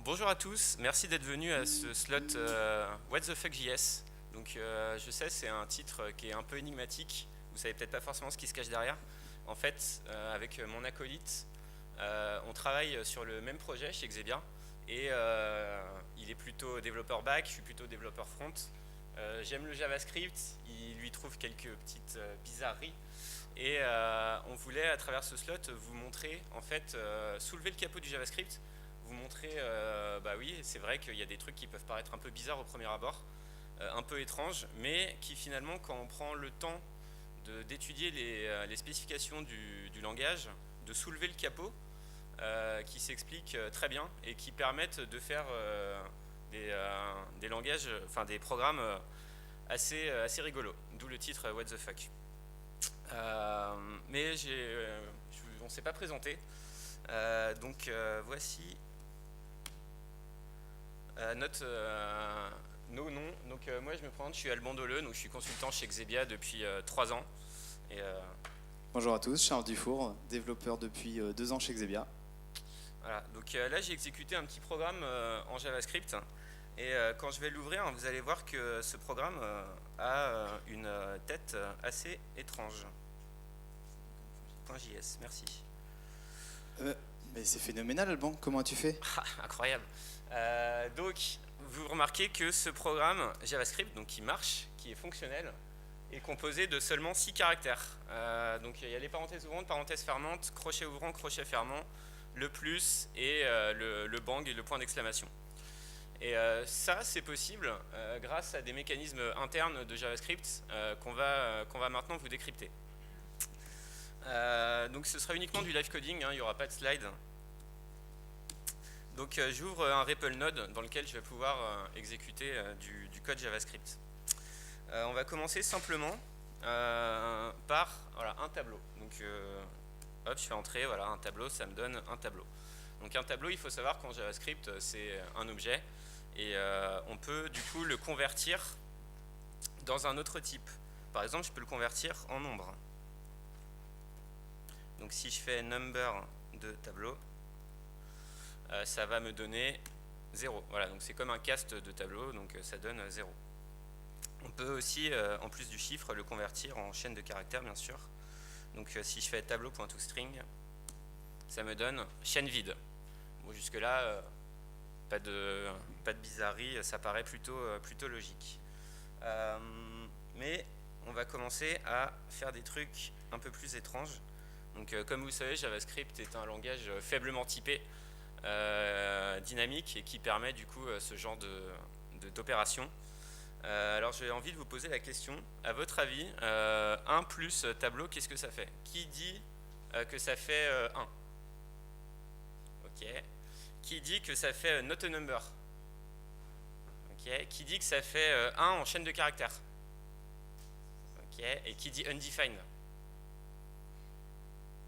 Bonjour à tous, merci d'être venus à ce slot What the fuck JS. Donc je sais, c'est un titre qui est un peu énigmatique, vous savez peut-être pas forcément ce qui se cache derrière. En fait, avec mon acolyte, on travaille sur le même projet chez Xebia et il est plutôt développeur back, je suis plutôt développeur front. J'aime le JavaScript, il lui trouve quelques petites bizarreries. Et on voulait à travers ce slot vous montrer, en fait, soulever le capot du JavaScript, vous montrer, bah oui, c'est vrai qu'il y a des trucs qui peuvent paraître un peu bizarres au premier abord, un peu étranges, mais qui finalement, quand on prend le temps d'étudier les spécifications du langage, de soulever le capot, qui s'expliquent très bien et qui permettent de faire des langages, enfin des programmes assez rigolos, d'où le titre What the fuck. Mais on ne s'est pas présenté. Donc voici nos noms. Donc moi je me présente, je suis Alban Deleu, donc je suis consultant chez Xebia depuis 3 ans. Et, Bonjour à tous, Charles Dufour, développeur depuis 2 ans chez Xebia. voilà, donc là j'ai exécuté un petit programme en JavaScript. Et quand je vais l'ouvrir, vous allez voir que ce programme a une tête assez étrange. .js, merci. Mais c'est phénoménal, Alban, comment as-tu fait? Incroyable. Donc, vous remarquez que ce programme JavaScript, donc qui marche, qui est fonctionnel, est composé de seulement 6 caractères. Donc, il y a les parenthèses ouvrantes, parenthèses fermantes, crochet ouvrant, crochet fermant, le plus et le bang et le point d'exclamation. Et ça, c'est possible grâce à des mécanismes internes de JavaScript qu'on va maintenant vous décrypter. Donc ce sera uniquement du live coding, hein, il n'y aura pas de slide. Donc j'ouvre un REPL node dans lequel je vais pouvoir exécuter du code JavaScript. On va commencer simplement par voilà, un tableau. Donc hop, je fais entrer, voilà, un tableau, ça me donne un tableau. Donc un tableau, il faut savoir qu'en JavaScript, c'est un objet et on peut du coup le convertir dans un autre type. Par exemple, je peux le convertir en nombre. Donc si je fais number de tableau, ça va me donner 0. Voilà, donc c'est comme un cast de tableau, donc ça donne 0. On peut aussi, en plus du chiffre, le convertir en chaîne de caractères, bien sûr. Donc si je fais tableau.toString, ça me donne chaîne vide. Bon, jusque-là, pas de bizarrerie, ça paraît plutôt logique. Mais on va commencer à faire des trucs un peu plus étranges. Donc, comme vous le savez, JavaScript est un langage faiblement typé, dynamique et qui permet du coup ce genre d'opération. Alors j'ai envie de vous poser la question, à votre avis, 1 plus tableau, qu'est-ce que ça fait? Qui dit que ça fait 1? Ok. Qui dit que ça fait not a number? Ok. Qui dit que ça fait 1 en chaîne de caractères? Ok. Et qui dit undefined?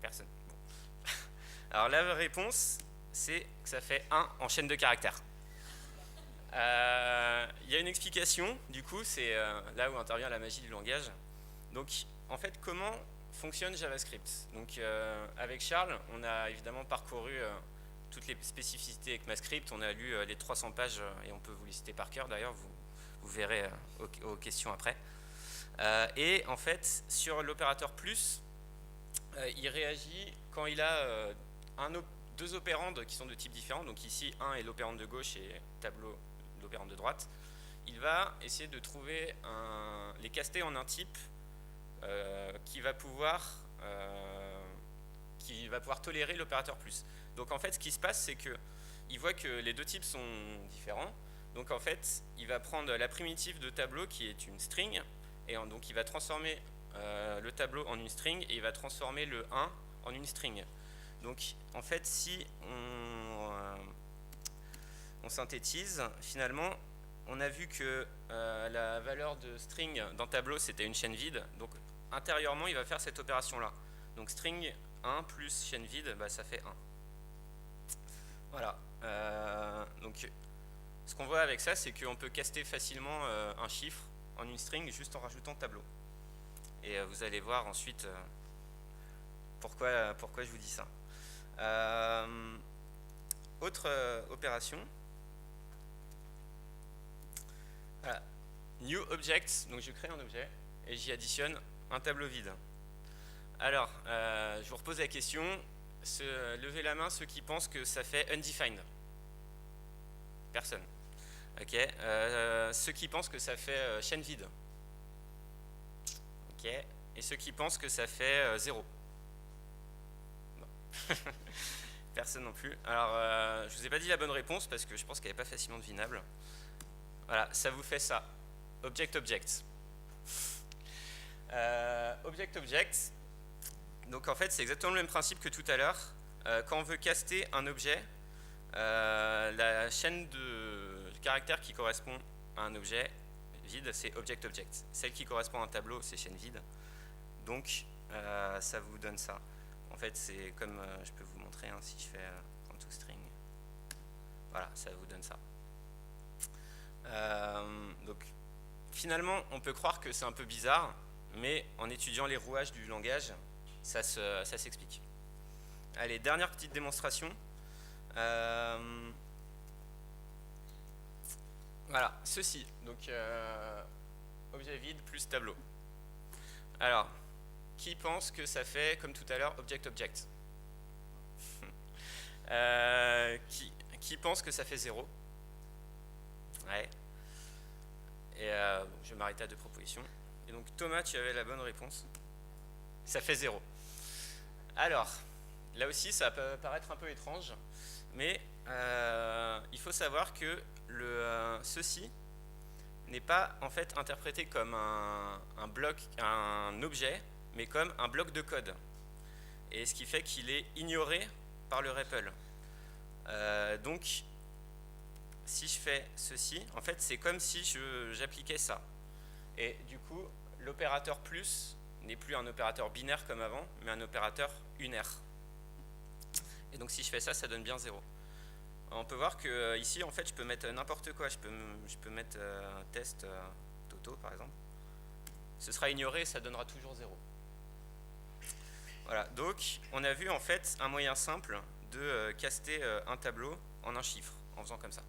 Personne. Bon. Alors la réponse, c'est que ça fait 1 en chaîne de caractères. Il y a une explication, du coup, c'est là où intervient la magie du langage. Donc, en fait, comment fonctionne JavaScript? Donc, avec Charles, on a évidemment parcouru toutes les spécificités ECMAScript, on a lu les 300 pages et on peut vous les citer par cœur, d'ailleurs, vous verrez aux questions après. Et en fait, sur l'opérateur plus, il réagit quand il a deux opérandes qui sont de type différent. Donc ici, 1 est l'opérande de gauche et tableau l'opérande de droite. Il va essayer de trouver les caster en un type qui va pouvoir tolérer l'opérateur plus. Donc en fait, ce qui se passe, c'est qu'il voit que les deux types sont différents. Donc en fait, il va prendre la primitive de tableau qui est une string et donc il va transformer le tableau en une string et il va transformer le 1 en une string. Donc en fait, si on synthétise, finalement, on a vu que la valeur de string dans tableau, c'était une chaîne vide. Donc intérieurement, il va faire cette opération-là. Donc string 1 plus chaîne vide, bah, ça fait 1. Voilà. Donc ce qu'on voit avec ça, c'est qu'on peut caster facilement un chiffre en une string juste en rajoutant tableau. Et vous allez voir ensuite pourquoi je vous dis ça. Autre opération, Voilà. New object, donc je crée un objet et j'y additionne un tableau vide. Alors, je vous repose la question, levez la main ceux qui pensent que ça fait undefined. Personne. Ok. Ceux qui pensent que ça fait chaîne vide. Ok. Et ceux qui pensent que ça fait 0. Non. Personne non plus. Alors, je vous ai pas dit la bonne réponse parce que je pense qu'elle n'est pas facilement devinable. Voilà, ça vous fait ça. Object, object. Object, object. Donc en fait, c'est exactement le même principe que tout à l'heure. Quand on veut caster un objet, la chaîne de caractères qui correspond à un objet vide, c'est object, object. Celle qui correspond à un tableau, c'est chaîne vide. Donc, ça vous donne ça. En fait, c'est comme je peux vous montrer, hein, si je fais toString. Voilà, ça vous donne ça. Donc, finalement, on peut croire que c'est un peu bizarre, mais en étudiant les rouages du langage, ça s'explique. Allez, dernière petite démonstration. Voilà, ceci. Donc, objet vide plus tableau. Alors, qui pense que ça fait, comme tout à l'heure, object, object? Qui pense que ça fait 0? Ouais. Et je vais m'arrêter à 2 propositions. Et donc, Thomas, tu avais la bonne réponse. Ça fait 0. Alors, là aussi, ça peut paraître un peu étrange, mais il faut savoir que ceci n'est pas en fait interprété comme un bloc, un objet, mais comme un bloc de code. Et ce qui fait qu'il est ignoré par le REPL. Donc, si je fais ceci, en fait, c'est comme si j'appliquais ça. Et du coup, l'opérateur plus n'est plus un opérateur binaire comme avant, mais un opérateur unaire. Et donc, si je fais ça, ça donne bien 0. On peut voir que ici, en fait, je peux mettre n'importe quoi. Je peux mettre test Toto, par exemple. Ce sera ignoré et ça donnera toujours 0. Voilà, donc on a vu en fait un moyen simple de caster un tableau en un chiffre, en faisant comme ça.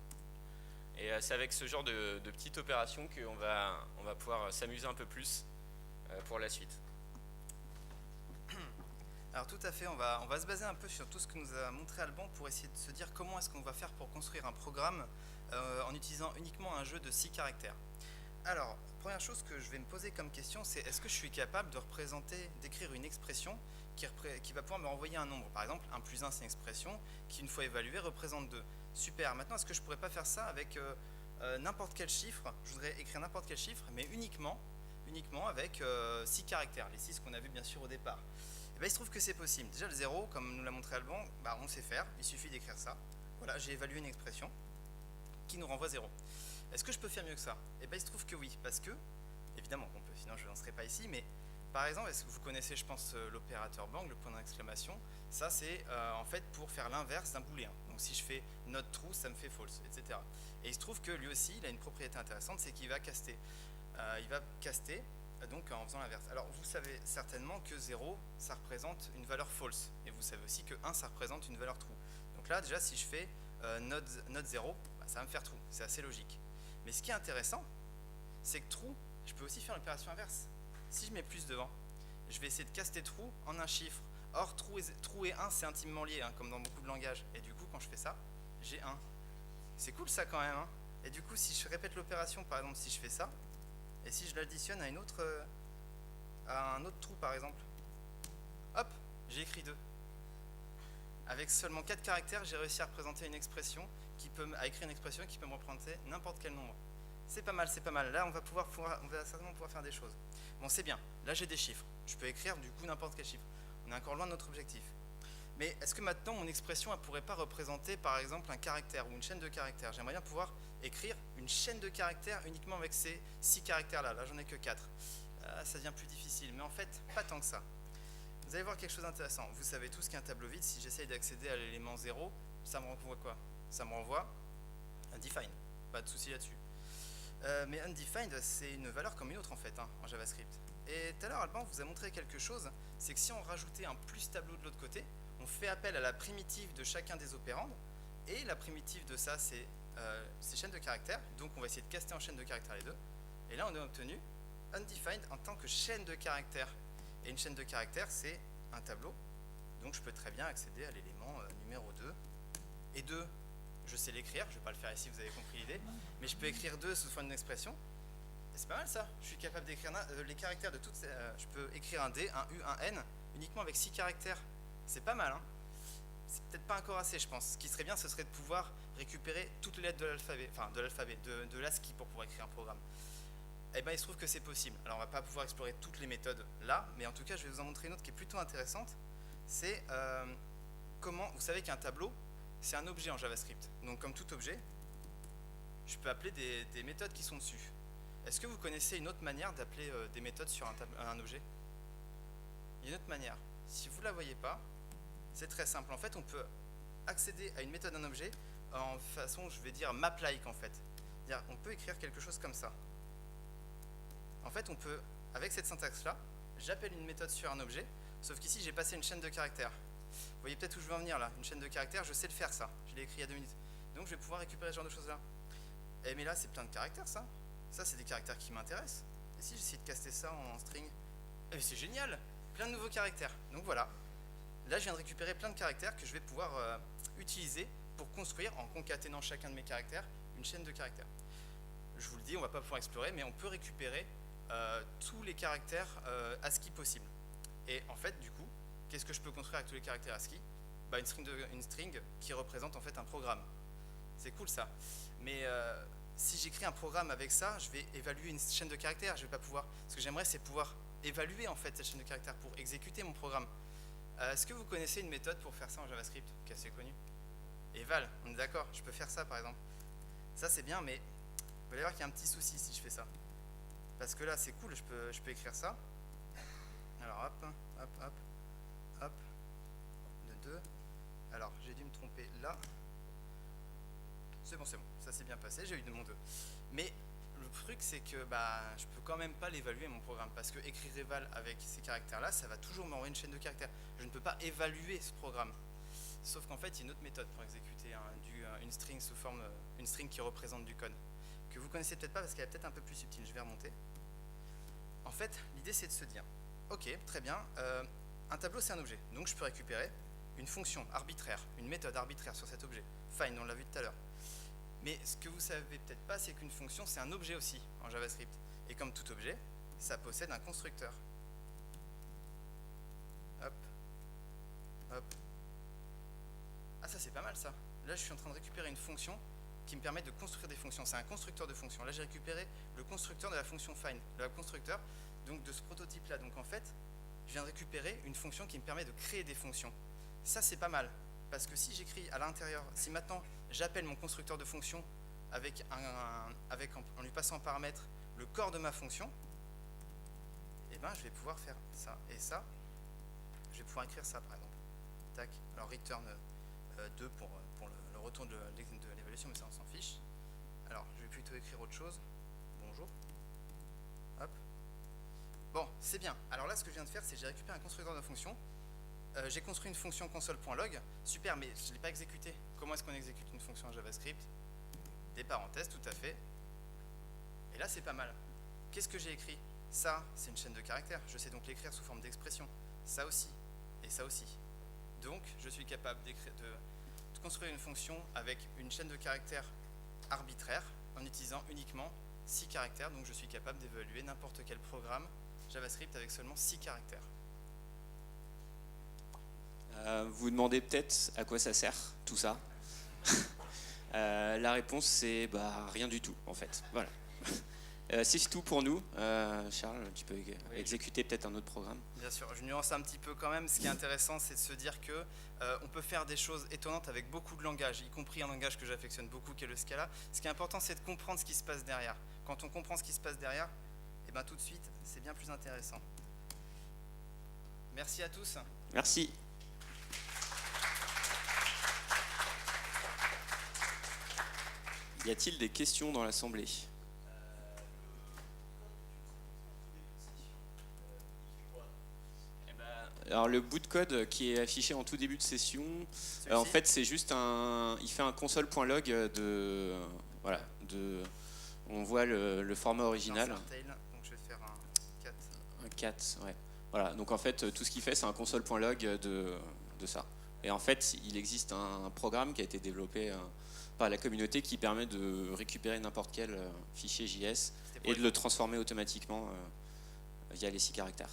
Et c'est avec ce genre de petite opération qu'on va pouvoir s'amuser un peu plus pour la suite. Alors tout à fait, on va se baser un peu sur tout ce que nous a montré Alban pour essayer de se dire comment est-ce qu'on va faire pour construire un programme en utilisant uniquement un jeu de 6 caractères. Alors, première chose que je vais me poser comme question, c'est est-ce que je suis capable de d'écrire une expression qui va pouvoir me renvoyer un nombre. Par exemple, 1 plus 1, c'est une expression qui, une fois évaluée, représente 2. Super, maintenant, est-ce que je pourrais pas faire ça avec n'importe quel chiffre? Je voudrais écrire n'importe quel chiffre, mais uniquement avec 6 caractères, les 6 qu'on a vu bien sûr au départ. Et bien, il se trouve que c'est possible. Déjà, le 0, comme nous l'a montré Alban, on sait faire, il suffit d'écrire ça. Voilà, j'ai évalué une expression qui nous renvoie 0. Est-ce que je peux faire mieux que ça? Et bien, il se trouve que oui, parce que, évidemment qu'on peut, sinon je n'en serais pas ici, mais par exemple, est-ce que vous connaissez, je pense, l'opérateur bang, le point d'exclamation? Ça, c'est en fait pour faire l'inverse d'un booléen. Donc, si je fais not true, ça me fait false, etc. Et il se trouve que lui aussi, il a une propriété intéressante, c'est qu'il va caster. Donc en faisant l'inverse. Alors vous savez certainement que 0 ça représente une valeur false et vous savez aussi que 1 ça représente une valeur true. Donc là déjà si je fais not 0, ça va me faire true, c'est assez logique. Mais ce qui est intéressant c'est que true, je peux aussi faire l'opération inverse. Si je mets plus devant, je vais essayer de caster true en un chiffre. Or true et 1 c'est intimement lié hein, comme dans beaucoup de langages et du coup quand je fais ça, j'ai 1. C'est cool ça quand même hein. Et du coup si je répète l'opération, par exemple si je fais ça, et si je l'additionne à un autre trou par exemple, hop, j'ai écrit 2. Avec seulement 4 caractères, j'ai réussi à représenter une expression à écrire une expression qui peut me représenter n'importe quel nombre. C'est pas mal, c'est pas mal. Là, on va certainement pouvoir faire des choses. Bon, c'est bien. Là, j'ai des chiffres. Je peux écrire du coup n'importe quel chiffre. On est encore loin de notre objectif. Mais est-ce que maintenant, mon expression, elle pourrait pas représenter par exemple un caractère ou une chaîne de caractères? J'aimerais bien pouvoir écrire une chaîne de caractères uniquement avec ces 6 caractères-là. Là, j'en ai que 4. Ça devient plus difficile, mais en fait, pas tant que ça. Vous allez voir quelque chose d'intéressant. Vous savez tous qu'un tableau vide, si j'essaye d'accéder à l'élément 0, ça me renvoie quoi? Ça me renvoie undefined. Pas de souci là-dessus. Mais undefined, c'est une valeur comme une autre en fait, hein, en JavaScript. Et tout à l'heure, Alban vous a montré quelque chose, c'est que si on rajoutait un plus tableau de l'autre côté, on fait appel à la primitive de chacun des opérandes, Et la primitive de ça, c'est chaîne de caractères. Donc on va essayer de caster en chaîne de caractères les deux. Et là, on a obtenu undefined en tant que chaîne de caractères. Et une chaîne de caractères, c'est un tableau. Donc je peux très bien accéder à l'élément numéro 2. Et 2, je sais l'écrire, je ne vais pas le faire ici, vous avez compris l'idée. Mais je peux écrire 2 sous forme d'une expression. Et c'est pas mal ça. Je suis capable d'écrire les caractères de toutes ces... je peux écrire un D, un U, un N, uniquement avec 6 caractères. C'est pas mal, hein. C'est peut-être pas encore assez, je pense. Ce qui serait bien, ce serait de pouvoir récupérer toutes les lettres de l'alphabet, enfin de l'alphabet, de l'ASCII pour pouvoir écrire un programme. Eh bien, il se trouve que c'est possible. Alors, on va pas pouvoir explorer toutes les méthodes là, mais en tout cas, je vais vous en montrer une autre qui est plutôt intéressante. C'est comment, vous savez qu'un tableau, c'est un objet en JavaScript. Donc, comme tout objet, je peux appeler des méthodes qui sont dessus. Est-ce que vous connaissez une autre manière d'appeler des méthodes sur un objet? Il y a une autre manière. Si vous ne la voyez pas, c'est très simple. En fait, on peut accéder à une méthode d'un objet en façon, je vais dire, map-like en fait. C'est-à-dire, on peut écrire quelque chose comme ça. En fait, on peut, avec cette syntaxe-là, j'appelle une méthode sur un objet, sauf qu'ici, j'ai passé une chaîne de caractères. Vous voyez peut-être où je veux en venir là. Une chaîne de caractères, je sais le faire ça. Je l'ai écrit il y a 2 minutes. Donc, je vais pouvoir récupérer ce genre de choses-là. Eh, mais là, c'est plein de caractères, ça. Ça, c'est des caractères qui m'intéressent. Et si j'essaie de caster ça en string, eh, c'est génial. Plein de nouveaux caractères. Donc voilà. Là, je viens de récupérer plein de caractères que je vais pouvoir utiliser pour construire, en concaténant chacun de mes caractères, une chaîne de caractères. Je vous le dis, on ne va pas pouvoir explorer, mais on peut récupérer tous les caractères ASCII possibles. Et en fait, du coup, qu'est-ce que je peux construire avec tous les caractères ASCII? Bah, une string qui représente en fait un programme. C'est cool ça. Mais si j'écris un programme avec ça, je vais évaluer une chaîne de caractères. Je vais pas pouvoir. Ce que j'aimerais, c'est pouvoir évaluer en fait cette chaîne de caractères pour exécuter mon programme. Est-ce que vous connaissez une méthode pour faire ça en JavaScript qui est assez connue? Eval, on est d'accord, je peux faire ça par exemple. Ça c'est bien, mais vous allez voir qu'il y a un petit souci si je fais ça. Parce que là c'est cool, je peux écrire ça. Alors hop, hop, hop, hop, de 2. Alors j'ai dû me tromper là. C'est bon, ça s'est bien passé, j'ai eu de mon 2. Mais le truc c'est que je peux quand même pas l'évaluer mon programme, parce que écrire eval avec ces caractères là, ça va toujours m'envoyer une chaîne de caractères. Je ne peux pas évaluer ce programme. Sauf qu'en fait, il y a une autre méthode pour exécuter une string sous forme, une string qui représente du code, que vous connaissez peut-être pas parce qu'elle est peut-être un peu plus subtile. Je vais remonter. En fait, l'idée c'est de se dire, ok, très bien, un tableau c'est un objet, donc je peux récupérer une fonction arbitraire, une méthode arbitraire sur cet objet. Fine, on l'a vu tout à l'heure. Mais ce que vous savez peut-être pas, c'est qu'une fonction c'est un objet aussi en JavaScript. Et comme tout objet, ça possède un constructeur. Hop, hop. Ah, ça c'est pas mal ça. Là je suis en train de récupérer une fonction qui me permet de construire des fonctions. C'est un constructeur de fonctions. Là j'ai récupéré le constructeur de la fonction find, le constructeur donc de ce prototype là. Donc en fait, je viens de récupérer une fonction qui me permet de créer des fonctions. Ça c'est pas mal, parce que si j'écris à l'intérieur, si maintenant j'appelle mon constructeur de fonction en lui passant en paramètre le corps de ma fonction, et je vais pouvoir faire ça et ça. Je vais pouvoir écrire ça par exemple. Tac. Alors return 2 pour le retour de l'évaluation, mais ça on s'en fiche. Alors je vais plutôt écrire autre chose. Bonjour. Hop. Bon, c'est bien. Alors là ce que je viens de faire, c'est que j'ai récupéré un constructeur de fonction. J'ai construit une fonction console.log. Super, mais je ne l'ai pas exécutée. Comment est-ce qu'on exécute une fonction en JavaScript? Des parenthèses, tout à fait. Et là c'est pas mal. Qu'est-ce que j'ai écrit? Ça, c'est une chaîne de caractères. Je sais donc l'écrire sous forme d'expression. Ça aussi. Et ça aussi. Donc, je suis capable de construire une fonction avec une chaîne de caractères arbitraire en utilisant uniquement 6 caractères. Donc, je suis capable d'évaluer n'importe quel programme JavaScript avec seulement 6 caractères. Vous demandez peut-être à quoi ça sert, tout ça. La réponse, c'est rien du tout, en fait. Voilà. C'est tout pour nous. Charles, tu peux exécuter peut-être un autre programme. Bien sûr, je nuance un petit peu quand même. Ce qui est intéressant, c'est de se dire que on peut faire des choses étonnantes avec beaucoup de langages, y compris un langage que j'affectionne beaucoup, qui est le Scala. Ce qui est important, c'est de comprendre ce qui se passe derrière. Quand on comprend ce qui se passe derrière, tout de suite, c'est bien plus intéressant. Merci à tous. Merci. Y a-t-il des questions dans l'assemblée ? Alors le bout de code qui est affiché en tout début de session, en Celui-ci. fait c'est juste il fait un console.log voilà, on voit le format original. Tail, donc je vais faire un 4. Un 4, ouais. Voilà, donc en fait tout ce qu'il fait c'est un console.log de ça. Et en fait il existe un programme qui a été développé par la communauté qui permet de récupérer n'importe quel fichier JS et de le transformer automatiquement via les 6 caractères.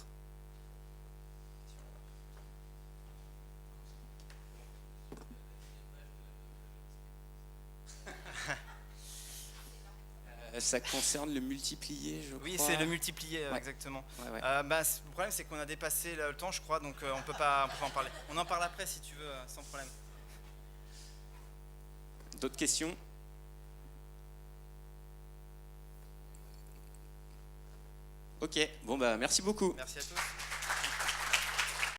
Ça concerne le multiplié, je crois. Oui, c'est le multiplié, Ouais. exactement. Ouais. Le problème, c'est qu'on a dépassé le temps, je crois, donc on peut pas en parler. On en parle après, si tu veux, sans problème. D'autres questions? Ok, bon bah merci beaucoup. Merci à tous.